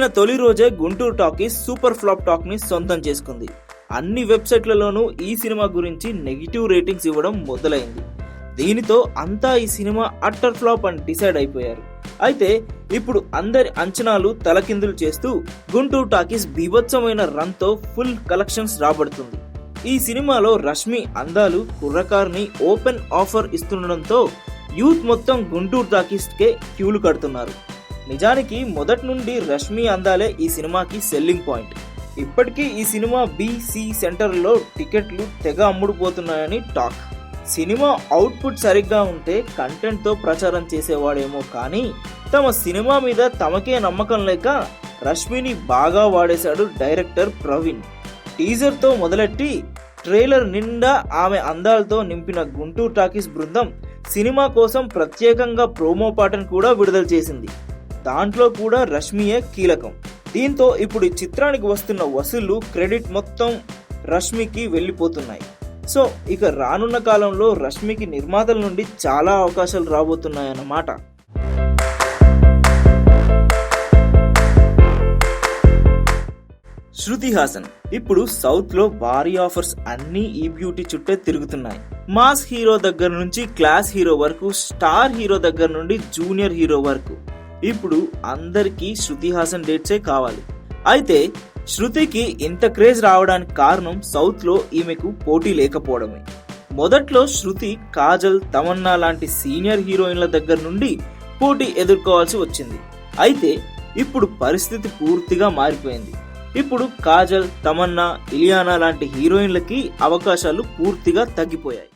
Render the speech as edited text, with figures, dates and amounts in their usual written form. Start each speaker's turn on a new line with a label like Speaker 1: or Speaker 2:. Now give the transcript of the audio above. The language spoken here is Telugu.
Speaker 1: విడుదలైన తొలి రోజే Guntur talkies super flop talk ని సొంతం చేసుకుంది. అన్ని వెబ్సైట్లలోనూ ఈ సినిమా గురించి నెగిటివ్ రేటింగ్స్ ఇవ్వడం మొదలైంది. దీనితో అంతా ఈ సినిమా అట్టర్ ఫ్లాప్ అని డిసైడ్ అయిపోయారు. అయితే ఇప్పుడు అందరి అంచనాలు తలకిందులు చేస్తూ గుంటూరు టాకీస్ బీభత్సమైన రన్ తో ఫుల్ కలెక్షన్స్ రాబడుతుంది. ఈ సినిమాలో రష్మి అందాలు కుర్రకార్ని ఓపెన్ ఆఫర్ ఇస్తుండడంతో యూత్ మొత్తం గుంటూరు టాకీస్ కే క్యూలు కడుతున్నారు. నిజానికి మొదటి నుండి రష్మి అందాలే ఈ సినిమాకి సెల్లింగ్ పాయింట్. ఇప్పటికీ ఈ సినిమా బి-సి సెంటర్లో టికెట్లు తెగ అమ్ముడుపోతున్నాయని టాక్. సినిమా అవుట్పుట్ సరిగ్గా ఉంటే కంటెంట్ తో ప్రచారం చేసేవాడేమో కానీ తమ సినిమా మీద తమకే నమ్మకం లేక రష్మిని బాగా వాడేశాడు డైరెక్టర్ ప్రవీణ్. టీజర్ తో మొదలెట్టి ట్రైలర్ నిండా ఆమె అందాలతో నింపిన గుంటూరు టాకీస్ బృందం సినిమా కోసం ప్రత్యేకంగా ప్రోమో పాటను కూడా విడుదల చేసింది. దాంట్లో కూడా రష్మియే కీలకం. దీంతో ఇప్పుడు ఈ చిత్రానికి వస్తున్న వసూళ్లు క్రెడిట్ మొత్తం రష్మికి వెళ్ళిపోతున్నాయి. సో ఇక రానున్న కాలంలో రష్మికి నిర్మాతల నుండి చాలా అవకాశాలు రాబోతున్నాయన్నమాట. శృతి హాసన్ ఇప్పుడు సౌత్ లో భారీ ఆఫర్స్ అన్ని ఈ బ్యూటీ చుట్టే తిరుగుతున్నాయి. మాస్ హీరో దగ్గర నుంచి క్లాస్ హీరో వరకు, స్టార్ హీరో దగ్గర నుండి జూనియర్ హీరో వరకు ఇప్పుడు అందరికీ శృతి హాసన్ డేట్సే కావాలి. అయితే శృతికి ఇంత క్రేజ్ రావడానికి కారణం సౌత్ లో ఈమెకు పోటీ లేకపోవడమే. మొదట్లో శృతి కాజల్, తమన్నా లాంటి సీనియర్ హీరోయిన్ల దగ్గర నుండి పోటీ ఎదుర్కోవాల్సి వచ్చింది. అయితే ఇప్పుడు పరిస్థితి పూర్తిగా మారిపోయింది. ఇప్పుడు కాజల్, తమన్నా, ఇలియానా లాంటి హీరోయిన్లకి అవకాశాలు పూర్తిగా తగ్గిపోయాయి.